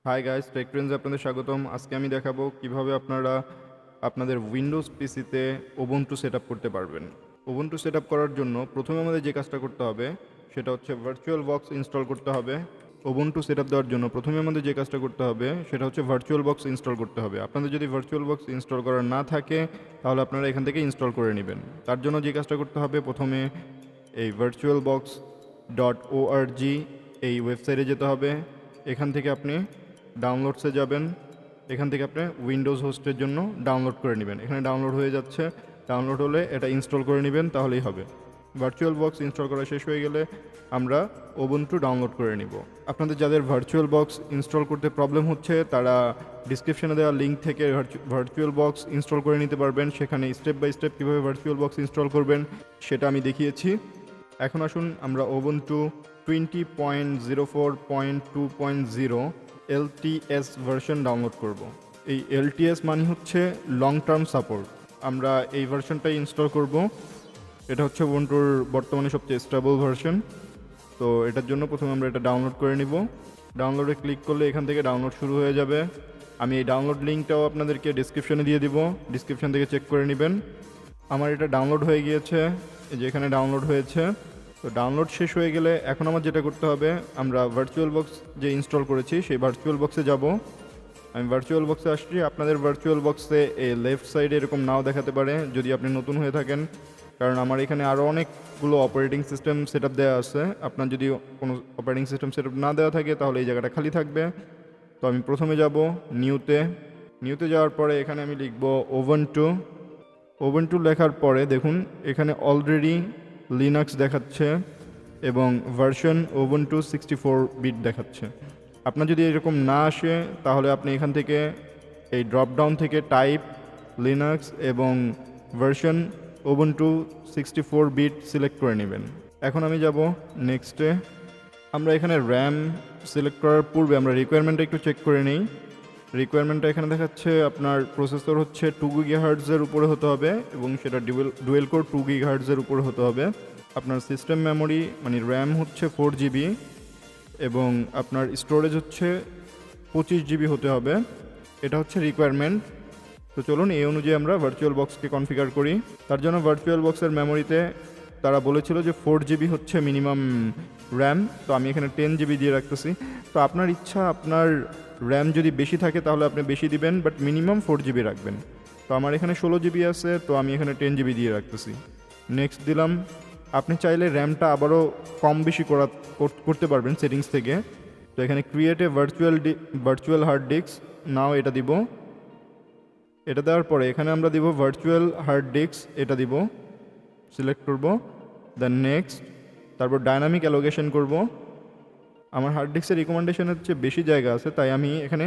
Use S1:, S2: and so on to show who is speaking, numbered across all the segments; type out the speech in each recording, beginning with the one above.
S1: Hi guys, take ট্রেন্ডসে আপনাদের স্বাগতম। আজকে আমি দেখাবো কিভাবে আপনারা আপনাদের উইন্ডোজ পিসিতে উবুন্টু সেট আপ করতে পারবেন। উবুন্টু সেট আপ করার জন্য প্রথমে আমাদের যে কাজটা করতে হবে সেটা হচ্ছে ভার্চুয়াল বক্স ইনস্টল করতে হবে। উবুন্টু সেট আপ দেওয়ার জন্য প্রথমে আমাদের যে কাজটা করতে হবে সেটা হচ্ছে ভার্চুয়াল বক্স ইনস্টল করতে হবে। আপনাদের যদি ভার্চুয়াল বক্স ইনস্টল করা না থাকে তাহলে আপনারা এখান থেকে ইনস্টল করে নেবেন। তার জন্য যে কাজটা করতে হবে, প্রথমে এই ভার্চুয়াল বক্স .org এই ওয়েবসাইটে যেতে হবে। এখান থেকে আপনি ডাউনলোডসে যাবেন। এখান থেকে আপনি উইন্ডোজ হোস্টের জন্য ডাউনলোড করে নেবেন। এখানে ডাউনলোড হয়ে যাচ্ছে, ডাউনলোড হলে এটা ইনস্টল করে নেবেন, তাহলেই হবে। ভার্চুয়াল বক্স ইনস্টল করা শেষ হয়ে গেলে আমরা উবুন্টু ডাউনলোড করে নিব। আপনাদের যাদের ভার্চুয়াল বক্স ইনস্টল করতে প্রবলেম হচ্ছে তারা ডিসক্রিপশনে দেওয়া লিঙ্ক থেকে ভার্চুয়াল বক্স ইনস্টল করে নিতে পারবেন। সেখানে স্টেপ বাই স্টেপ কীভাবে ভার্চুয়াল বক্স ইনস্টল করবেন সেটা আমি দেখিয়েছি। এখন আসুন আমরা উবুন্টু 20.04.2.0 LTS ভার্সন ডাউনলোড করব। এই LTS মানে হচ্ছে লং টার্ম সাপোর্ট। আমরা এই ভার্সনটাই ইনস্টল করব। এটা হচ্ছে উবুন্টুর বর্তমানে সবচেয়ে স্টেবল ভার্সন। তো এটার জন্য প্রথমে আমরা এটা ডাউনলোড করে নিব। ডাউনলোডে ক্লিক করলে এখান থেকে ডাউনলোড শুরু হয়ে যাবে। আমি এই ডাউনলোড লিঙ্কটাও আপনাদেরকে ডিসক্রিপশনে দিয়ে দিব, ডিসক্রিপশন থেকে চেক করে নেবেন। আমার এটা ডাউনলোড হয়ে গিয়েছে, এই যে এখানে ডাউনলোড হয়েছে। তো ডাউনলোড শেষ হয়ে গেলে এখন আমার যেটা করতে হবে, আমরা ভার্চুয়াল বক্স যে ইনস্টল করেছি সেই ভার্চুয়াল বক্সে যাব। আমি ভার্চুয়াল বক্সে আসছি। আপনাদের ভার্চুয়াল বক্সে এই লেফট সাইডে এরকম নাও দেখাতে পারে যদি আপনি নতুন হয়ে থাকেন, কারণ আমার এখানে আরও অনেকগুলো অপারেটিং সিস্টেম সেট আপ দেওয়া আছে। আপনার যদি কোনো অপারেটিং সিস্টেম সেট আপ না দেওয়া থাকে তাহলে এই জায়গাটা খালি থাকবে। তো আমি প্রথমে যাব নিউতে যাওয়ার পরে এখানে আমি লিখব উবুন্টু লেখার পরে দেখুন এখানে অলরেডি লিনাক্স দেখাচ্ছে এবং ভার্সন উবুন্টু 64 বিট দেখাচ্ছে। আপনার যদি এরকম না আসে তাহলে আপনি এখান থেকে এই ড্রপডাউন থেকে টাইপ লিনাক্স এবং ভার্সন উবুন্টু 64 বিট সিলেক্ট করে নেবেন। এখন আমি যাব নেক্সটে। আমরা এখানে র্যাম সিলেক্ট করার পূর্বে আমরা রিকোয়ারমেন্টটা একটু চেক করে নিই। রিকোয়ারমেন্টটা এখানে দেখাচ্ছে আপনার প্রসেসর হচ্ছে 2 GHz-এর উপরে হতে হবে এবং সেটা ডুয়েল কোর 2 GHz-এর উপরে হতে হবে। আপনার সিস্টেম মেমোরি মানে র্যাম হচ্ছে 4 GB এবং আপনার স্টোরেজ হচ্ছে 25 GB হতে হবে। এটা হচ্ছে রিকোয়ারমেন্ট। তো চলুন এই অনুযায়ী আমরা ভার্চুয়াল বক্সকে কনফিগার করি। তার জন্য ভার্চুয়াল বক্সের মেমোরিতে তারা বলেছিল যে 4 GB হচ্ছে মিনিমাম র্যাম, তো আমি এখানে 10 GB দিয়ে রাখতেছি। তো আপনার ইচ্ছা, আপনার র্যাম যদি বেশি থাকে তাহলে আপনি বেশি দিবেন, বাট মিনিমাম 4 GB রাখবেন। তো আমার এখানে 16 GB আছে, তো আমি এখানে 10 GB দিয়ে রাখতেছি। নেক্সট দিলাম। আপনি চাইলে র্যামটা আবারও কম বেশি করতে পারবেন সেটিংস থেকে। তো এখানে create a virtual hard disk now এটা দিব। এটা দেওয়ার পরে এখানে আমরা দিব ভার্চুয়াল হার্ড ডিস্ক, এটা দিব, সিলেক্ট করব, দেন নেক্সট। তারপর ডাইনামিক অ্যালোকেশন করব। আমার হার্ড ডিস্কের রিকমেন্ডেশনের চেয়ে বেশি জায়গা আছে, তাই আমি এখানে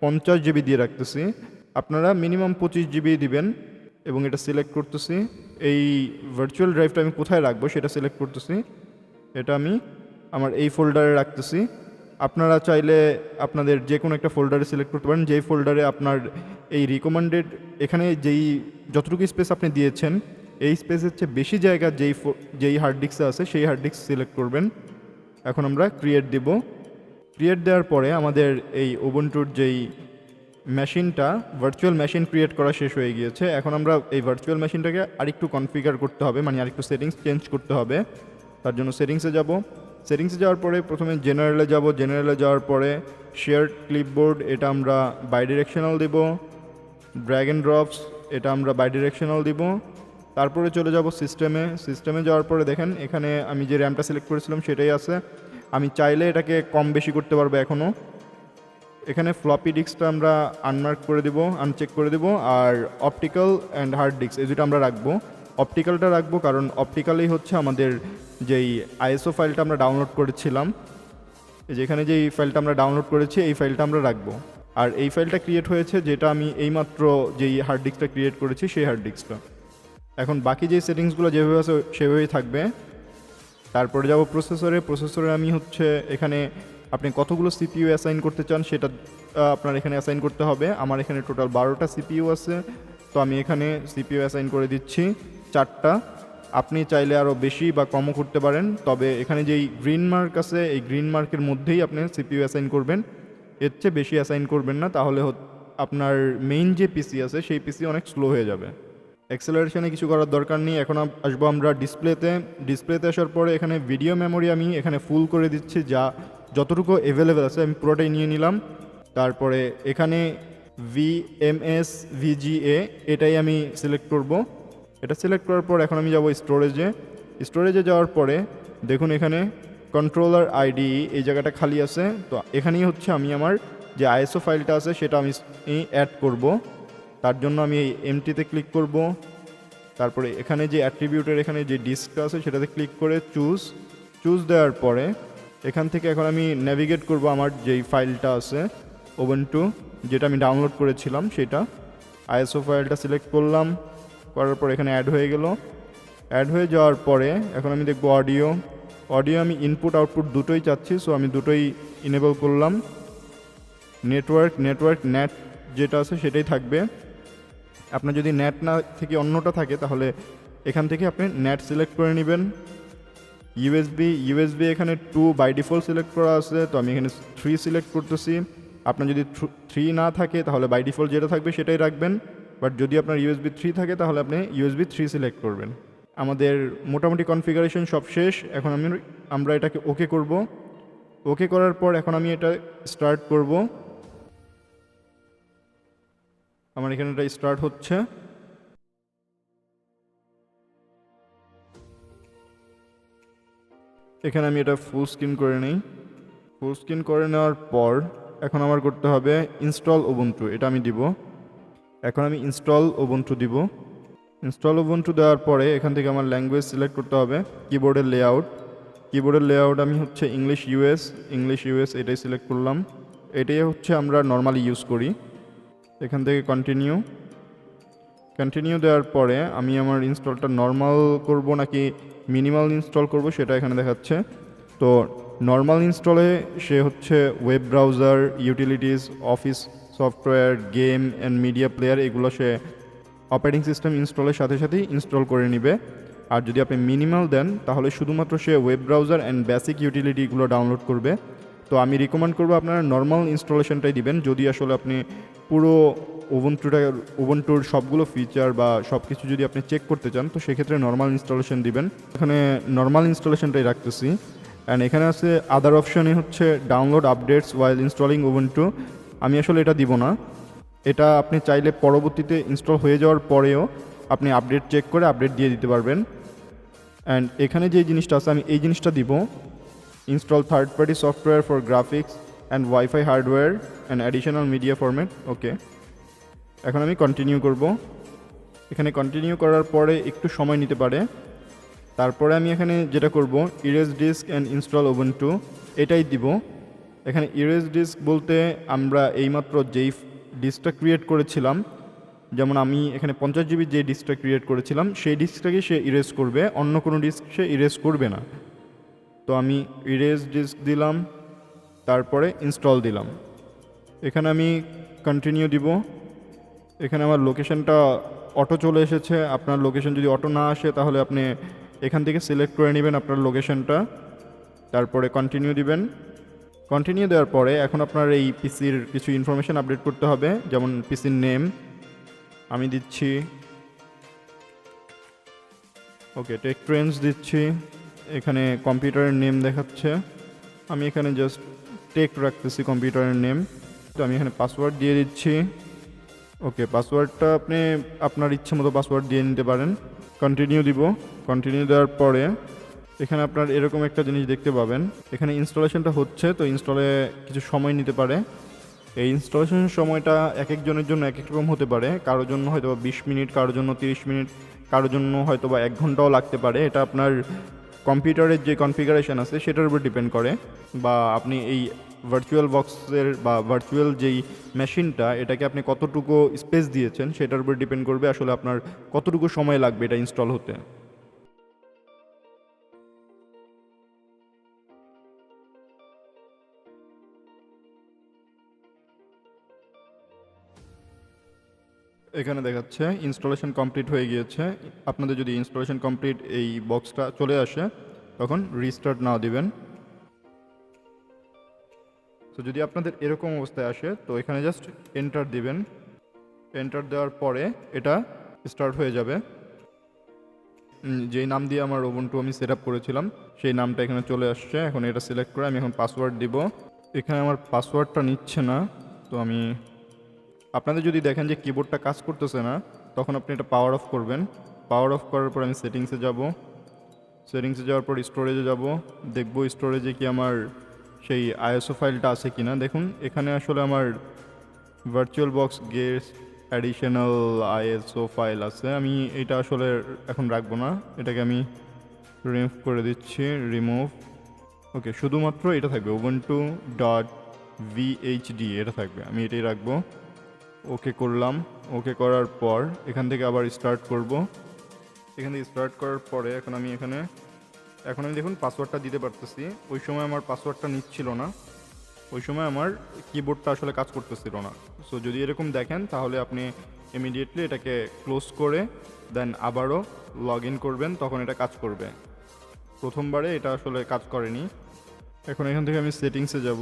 S1: 50 GB দিয়ে রাখতেছি। আপনারা মিনিমাম 25 GB দিবেন এবং এটা সিলেক্ট করতেছি। এই ভার্চুয়াল ড্রাইভটা আমি কোথায় রাখবো সেটা সিলেক্ট করতেছি। এটা আমি আমার এই ফোল্ডারে রাখতেছি। আপনারা চাইলে আপনাদের যে কোনো একটা ফোল্ডারে সিলেক্ট করতে পারেন, যেই ফোল্ডারে আপনার এই রিকমেন্ডেড, এখানে যতটুকু স্পেস আপনি দিয়েছেন এই স্পেসের চেয়ে বেশি জায়গা যেই হার্ড ডিস্কে আছে সেই হার্ড ডিস্ক সিলেক্ট করবেন। এখন আমরা ক্রিয়েট দিব। ক্রিয়েট দেওয়ার পরে আমাদের এই উবুন্টুর যেই মেশিনটা, ভার্চুয়াল মেশিন ক্রিয়েট করা শেষ হয়ে গিয়েছে। এখন আমরা এই ভার্চুয়াল মেশিনটাকে আরেকটু কনফিগার করতে হবে, মানে আরেকটু সেটিংস চেঞ্জ করতে হবে। তার জন্য সেটিংসে যাব। সেটিংসে যাওয়ার পরে প্রথমে জেনারেলে যাব। জেনারেলে যাওয়ার পরে শেয়ার ক্লিপবোর্ড, এটা আমরা বাইডিরেকশনাল দিব। ড্র্যাগ অ্যান্ড ড্রপস, এটা আমরা বাইডিরেকশনাল দিব। তারপরে চলে যাব সিস্টেমে যাওয়ার পরে দেখেন এখানে আমি যে র্যামটা সিলেক্ট করেছিলাম সেটাই আছে। আমি চাইলে এটাকে কম বেশি করতে পারবো এখনও। এখানে ফ্লপি ডিস্কটা আমরা আনমার্ক করে দেবো, আনচেক করে দেবো। R optical and hard disk এই দুটো আমরা রাখবো। অপটিক্যালটা রাখবো কারণ অপটিক্যালেই হচ্ছে আমাদের যেই আইএসও ফাইলটা আমরা ডাউনলোড করেছিলাম, যেখানে যেই ফাইলটা আমরা ডাউনলোড করেছি এই ফাইলটা আমরা রাখবো। আর এই ফাইলটা ক্রিয়েট হয়েছে যেটা আমি এইমাত্র যেই হার্ড ডিস্কটা ক্রিয়েট করেছি সেই হার্ড ডিস্কটা। এখন বাকি যে সেটিংসগুলো যেভাবে আছে সেভাবেই থাকবে। তারপরে যাব প্রসেসরে আমি হচ্ছে এখানে আপনি কতগুলো সিপিইউ অ্যাসাইন করতে চান সেটা আপনার এখানে অ্যাসাইন করতে হবে। আমার এখানে টোটাল 12টা সিপিইউ আছে, তো আমি এখানে সিপিইউ অ্যাসাইন করে দিচ্ছি 4টা। আপনি চাইলে আরও বেশি বা কমও করতে পারেন, তবে এখানে যেই গ্রিন মার্ক আছে এই গ্রিন মার্কের মধ্যেই আপনি সিপিইউ অ্যাসাইন করবেন। এর চেয়ে বেশি অ্যাসাইন করবেন না, তাহলে আপনার মেইন যে পিসি আছে সেই পিসি অনেক স্লো হয়ে যাবে। অ্যাক্সেলারেশনে কিছু করার দরকার নেই। এখন আসবো আমরা ডিসপ্লেতে আসার পরে এখানে ভিডিও মেমোরি আমি এখানে ফুল করে দিচ্ছি, যতটুকু অ্যাভেলেবেল আছে আমি পুরোটাই নিয়ে নিলাম। তারপরে এখানে VMS VGA এটাই আমি সিলেক্ট করব। এটা সিলেক্ট করার পর এখন আমি যাব স্টোরেজে যাওয়ার পরে দেখুন এখানে কন্ট্রোলার আইডি এই জায়গাটা খালি আছে। তো এখানেই হচ্ছে আমি আমার যে আইএসও ফাইলটা আছে সেটা আমি অ্যাড করব। তার জন্য আমি এই এমটিতে ক্লিক করব। তারপরে এখানে যে অ্যাট্রিবিউটের এখানে যে ডিস্কটা আছে সেটাতে ক্লিক করে চুজ দেওয়ার পরে এখান থেকে এখন আমি নেভিগেট করব আমার যেই ফাইলটা আছে Ubuntu, যেটা আমি ডাউনলোড করেছিলাম সেটা আইএসও ফাইলটা সিলেক্ট করলাম। করার পর এখানে অ্যাড হয়ে গেল। অ্যাড হয়ে যাওয়ার পরে এখন আমি দেখব অডিও আমি ইনপুট আউটপুট দুটোই চাচ্ছি, সো আমি দুটোই ইনেবল করলাম। নেট যেটা আছে সেটাই থাকবে। আপনার যদি নেট না থেকে অন্যটা থাকে তাহলে এখান থেকে আপনি নেট সিলেক্ট করে নেবেন। ইউএসবি এখানে 2 বাই ডিফল্ট সিলেক্ট করা আছে, তো আমি এখানে 3 সিলেক্ট করতেছি। আপনার যদি 3 না থাকে তাহলে বাই ডিফল্ট যেটা থাকবে সেটাই রাখবেন, বাট যদি আপনার USB 3 থাকে তাহলে আপনি USB 3 সিলেক্ট করবেন। আমাদের মোটামুটি কনফিগারেশন সব শেষ। এখন আমরা এটাকে ওকে করব। ওকে করার পর এখন আমি এটা স্টার্ট করব। আমার এখানে এটা স্টার্ট হচ্ছে। এখানে আমি এটা ফুল স্ক্রিন করে নিই। ফুল স্ক্রিন করে নেওয়ার পর এখন আমার করতে হবে ইনস্টল Ubuntu, এটা আমি দিব। এখন আমি ইনস্টল Ubuntu দিব। ইনস্টল Ubuntu দেওয়ার পরে এখান থেকে আমার ল্যাঙ্গুয়েজ সিলেক্ট করতে হবে। কিবোর্ডের লেআউট আমি হচ্ছে ইংলিশ ইউএস এটাই সিলেক্ট করলাম। এটাই হচ্ছে আমরা নর্মালি ইউজ করি। এখান থেকে কন্টিনিউ দেওয়ার পরে আমি আমার ইনস্টলটা নর্মাল করব নাকি মিনিমাল ইনস্টল করব সেটা এখানে দেখাচ্ছে। তো নর্মাল ইনস্টলে সে হচ্ছে web browser, utilities, office software, game and media player এগুলো সে অপারেটিং সিস্টেম ইনস্টলের সাথে সাথেই ইনস্টল করে নেবে। আর যদি আপনি মিনিমাল দেন তাহলে শুধুমাত্র সে ওয়েব ব্রাউজার অ্যান্ড বেসিক ইউটিলিটিগুলো ডাউনলোড করবে। তো আমি রিকমেন্ড করবো আপনারা নর্মাল ইনস্টলেশনটাই দিবেন, যদি আসলে আপনি পুরো উবুন্টুর সবগুলো ফিচার বা সব কিছু যদি আপনি চেক করতে চান তো সেক্ষেত্রে নর্মাল ইনস্টলেশন দিবেন। এখানে নর্মাল ইনস্টলেশনটাই রাখতেছি। অ্যান্ড এখানে আছে আদার অপশানে হচ্ছে ডাউনলোড আপডেটস ওয়াইল ইনস্টলিং উবুন্টু। আমি আসলে এটা দিব না। এটা আপনি চাইলে পরবর্তীতে ইনস্টল হয়ে যাওয়ার পরেও আপনি আপডেট চেক করে আপডেট দিয়ে দিতে পারবেন। অ্যান্ড এখানে যে জিনিসটা আছে আমি এই জিনিসটা দিব, install third party software for graphics and wifi hardware and additional media format. Okay, এখন আমি কন্টিনিউ করব। এখানে কন্টিনিউ করার পরে একটু সময় নিতে পারে। তারপরে আমি এখানে যেটা করব erase disk and install Ubuntu এটাই দিব। এখানে ইরেজ ডিস্ক বলতে আমরা এইমাত্র যেই ডিস্কটা ক্রিয়েট করেছিলাম, যেমন আমি এখানে 50 GB যে ডিস্কটা ক্রিয়েট করেছিলাম সেই ডিস্কটাকে সে ইরেজ করবে, অন্য কোনো ডিস্ক সে ইরেজ করবে না। তো আমি ইরেজ ডিস্ক দিলাম, তারপরে ইনস্টল দিলাম। এখানে আমি কন্টিনিউ দিব। এখানে আমার লোকেশনটা অটো চলে এসেছে। আপনার লোকেশন যদি অটো না আসে তাহলে আপনি এখান থেকে সিলেক্ট করে নেবেন আপনার লোকেশনটা, তারপরে কন্টিনিউ দিবেন। কন্টিনিউ দেওয়ার পরে এখন আপনার এই পিসির কিছু ইনফরমেশান আপডেট করতে হবে, যেমন পিসির নেম আমি দিচ্ছি, ওকে টেক ট্রেন্ডস দিচ্ছি। এখানে কম্পিউটারের নেম দেখাচ্ছে, আমি এখানে জাস্ট টেক রাখতেছি কম্পিউটারের নেম। তো আমি এখানে পাসওয়ার্ড দিয়ে দিচ্ছি। ওকে, পাসওয়ার্ডটা আপনি আপনার ইচ্ছে মতো পাসওয়ার্ড দিয়ে নিতে পারেন। কন্টিনিউ দিব। কন্টিনিউ দেওয়ার পরে এখানে আপনার এরকম একটা জিনিস দেখতে পাবেন, এখানে ইনস্টলেশনটা হচ্ছে, তো ইনস্টলে কিছু সময় নিতে পারে। এই ইনস্টলেশনের সময়টা এক একজনের জন্য এক এক রকম হতে পারে, কারোর জন্য হয়তো 20 মিনিট, কারোর জন্য 30 মিনিট, কারোর জন্য হয়তো 1 ঘন্টাও লাগতে পারে। এটা আপনার কম্পিউটারের যে কনফিগারেশন আছে সেটার উপর ডিপেন্ড করে, বা আপনি এই ভার্চুয়াল বক্সের বা ভার্চুয়াল যেই মেশিনটা এটাকে আপনি কতটুকু স্পেস দিয়েছেন সেটার উপর ডিপেন্ড করবে আসলে আপনার কতটুকু সময় লাগবে এটা ইনস্টল হতে। এখানে দেখাচ্ছে ইনস্টলেশন কমপ্লিট হয়ে গিয়েছে। আপনাদের যদি ইনস্টলেশন কমপ্লিট এই বক্সটা চলে আসে তখন রিস্টার্ট নাও দিবেন। তো যদি আপনাদের এরকম অবস্থায় আসে তো এখানে জাস্ট এন্টার দিবেন। এন্টার দেওয়ার পরে এটা স্টার্ট হয়ে যাবে। যেই নাম দিয়ে আমার উবুন্টু আমি সেট আপ করেছিলাম সেই নামটা এখানে চলে আসছে। এখন এটা সিলেক্ট করে আমি এখন পাসওয়ার্ড দিব। এখানে আমার পাসওয়ার্ডটা নিচ্ছে না, তো আমি আপনাদের যদি দেখেন যে কিবোর্ডটা কাজ করতেছে না তখন আপনি এটা পাওয়ার অফ করবেন। পাওয়ার অফ করার পর আমি সেটিংসে যাব। সেটিংসে যাওয়ার পর স্টোরেজে যাব, দেখব স্টোরেজে কি আমার সেই আইএসও ফাইলটা আছে কিনা। দেখুন এখানে আসলে আমার virtual box guest additional ISO file আছে। আমি এটা আসলে এখন রাখবো না, এটাকে আমি রিমুভ করে দিচ্ছি। রিমুভ। ওকে, শুধুমাত্র এটা থাকবে উবুন্টু ডট ভিএইচডি, এটা থাকবে, আমি এটাই রাখবো। ওকে করলাম। ওকে করার পর এখান থেকে আবার স্টার্ট করব। এখান থেকে স্টার্ট করার পরে এখন আমি দেখুন পাসওয়ার্ডটা দিতে পারতেছি। ওই সময় আমার পাসওয়ার্ডটা নিচ্ছিল না, ওই সময় আমার কিবোর্ডটা আসলে কাজ করতেছিল না। সো যদি এরকম দেখেন তাহলে আপনি ইমিডিয়েটলি এটাকে ক্লোজ করে দেন আবারও লগ ইন করবেন, তখন এটা কাজ করবে। প্রথমবারে এটা আসলে কাজ করেনি। এখন এখান থেকে আমি সেটিংসে যাব।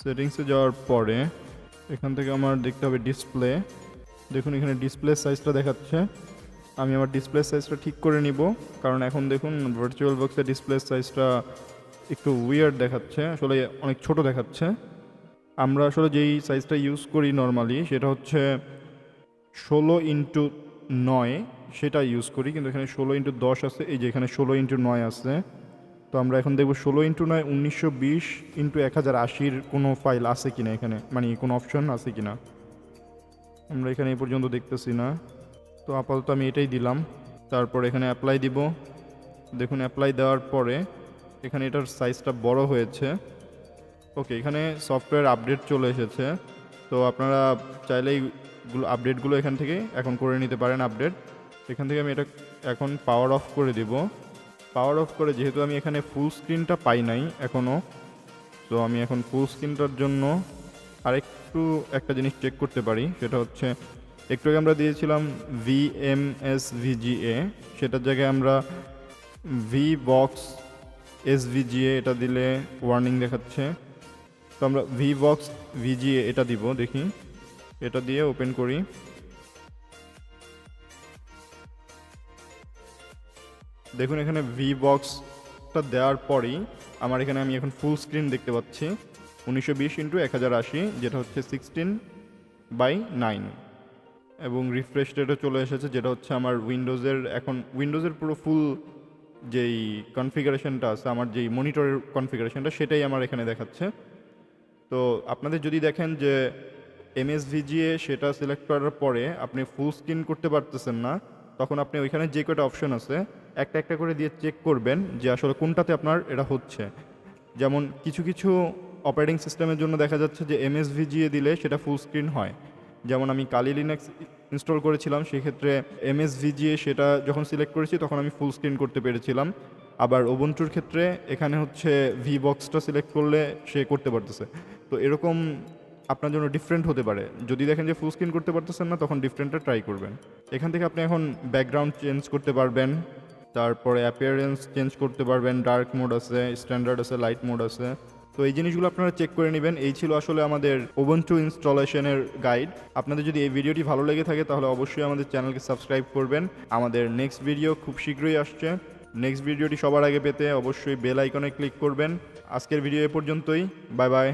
S1: সেটিংসে যাওয়ার পরে এখান থেকে আমার দেখতে হবে ডিসপ্লে। দেখুন এখানে ডিসপ্লে সাইজটা দেখাচ্ছে, আমি আমার ডিসপ্লে সাইজটা ঠিক করে নিব, কারণ এখন দেখুন ভার্চুয়াল বক্সের ডিসপ্লে সাইজটা একটু উইয়ার্ড দেখাচ্ছে, আসলে অনেক ছোট দেখাচ্ছে। আমরা আসলে যেই সাইজটা ইউজ করি নর্মালি সেটা হচ্ছে 16x9, সেটা ইউজ করি, কিন্তু এখানে 16x10 আছে, এই যে এখানে 16x9 আছে। তো আমরা এখন দেখব 16x9 1920x1080 কোনো ফাইল আছে কিনা এখানে, মানে কোনো অপশন আছে কিনা। আমরা এখানে এই পর্যন্ত দেখতেছি না, তো আপাতত আমি এটাই দিলাম। তারপর এখানে অ্যাপ্লাই দিব। দেখুন অ্যাপ্লাই দেওয়ার পরে এখানে এটার সাইজটা বড় হয়েছে। ওকে, এখানে সফটওয়্যার আপডেট চলে এসেছে, তো আপনারা চাইলেই আপডেটগুলো এখান থেকে এখন করে নিতে পারেন আপডেট। এখান থেকে আমি এটা এখন পাওয়ার অফ করে দিব। পাওয়ার অফ করে, যেহেতু আমি এখানে ফুল স্ক্রিনটা পাই নাই এখনও, তো আমি এখন ফুল স্ক্রিনটার জন্য আরেকটু একটা জিনিস চেক করতে পারি। সেটা হচ্ছে একটু আগে আমরা দিয়েছিলাম VMSVGA, সেটার জায়গায় আমরা VBox SVGA এটা দিলে ওয়ার্নিং দেখাচ্ছে। তো আমরা VBox VGA এটা দিব, দেখি এটা দিয়ে ওপেন করি। দেখুন এখানে VBoxটা দেওয়ার পরেই আমার এখানে আমি এখন ফুল স্ক্রিন দেখতে পাচ্ছি 1920x1080, যেটা হচ্ছে 16:9, এবং রিফ্রেশ রেটও চলে এসেছে, যেটা হচ্ছে আমার উইন্ডোজের পুরো ফুল যেই কনফিগারেশনটা আছে, আমার যেই মনিটরের কনফিগারেশনটা, সেটাই আমার এখানে দেখাচ্ছে। তো আপনাদের যদি দেখেন যে MSVGA সেটা সিলেক্ট করার পরে আপনি ফুল স্ক্রিন করতে পারতেছেন না, তখন আপনি ওইখানে যে কয়টা অপশন আছে একটা একটা করে দিয়ে চেক করবেন যে আসলে কোনটাতে আপনার এটা হচ্ছে। যেমন কিছু কিছু অপারেটিং সিস্টেমের জন্য দেখা যাচ্ছে যে MSVGA দিলে সেটা ফুল স্ক্রিন হয়। যেমন আমি কালি লিনাক্স ইনস্টল করেছিলাম, সেক্ষেত্রে MSVGA সেটা যখন সিলেক্ট করেছি তখন আমি ফুল স্ক্রিন করতে পেরেছিলাম। আবার উবুন্টুর ক্ষেত্রে এখানে হচ্ছে VBoxটা সিলেক্ট করলে সে করতে পারতেছে। তো এরকম আপনার জন্য ডিফারেন্ট হতে পারে। যদি দেখেন যে ফুল স্ক্রিন করতে পারতেছেন না, তখন ডিফারেন্টটা ট্রাই করবেন। এখান থেকে আপনি এখন ব্যাকগ্রাউন্ড চেঞ্জ করতে পারবেন, তারপরে অ্যাপিয়ারেন্স চেঞ্জ করতে পারবেন, ডার্ক মোড আছে, স্ট্যান্ডার্ড আছে, লাইট মোড আছে। তো এই জিনিসগুলো আপনারা চেক করে নেবেন। এই ছিল আসলে আমাদের উবুন্টু ইনস্টলেশনের গাইড। আপনাদের যদি এই ভিডিওটি ভালো লেগে থাকে তাহলে অবশ্যই আমাদের চ্যানেলকে সাবস্ক্রাইব করবেন। আমাদের নেক্সট ভিডিও খুব শীঘ্রই আসছে। নেক্সট ভিডিওটি সবার আগে পেতে অবশ্যই বেল আইকনে ক্লিক করবেন। আজকের ভিডিও এ পর্যন্তই। Bye bye.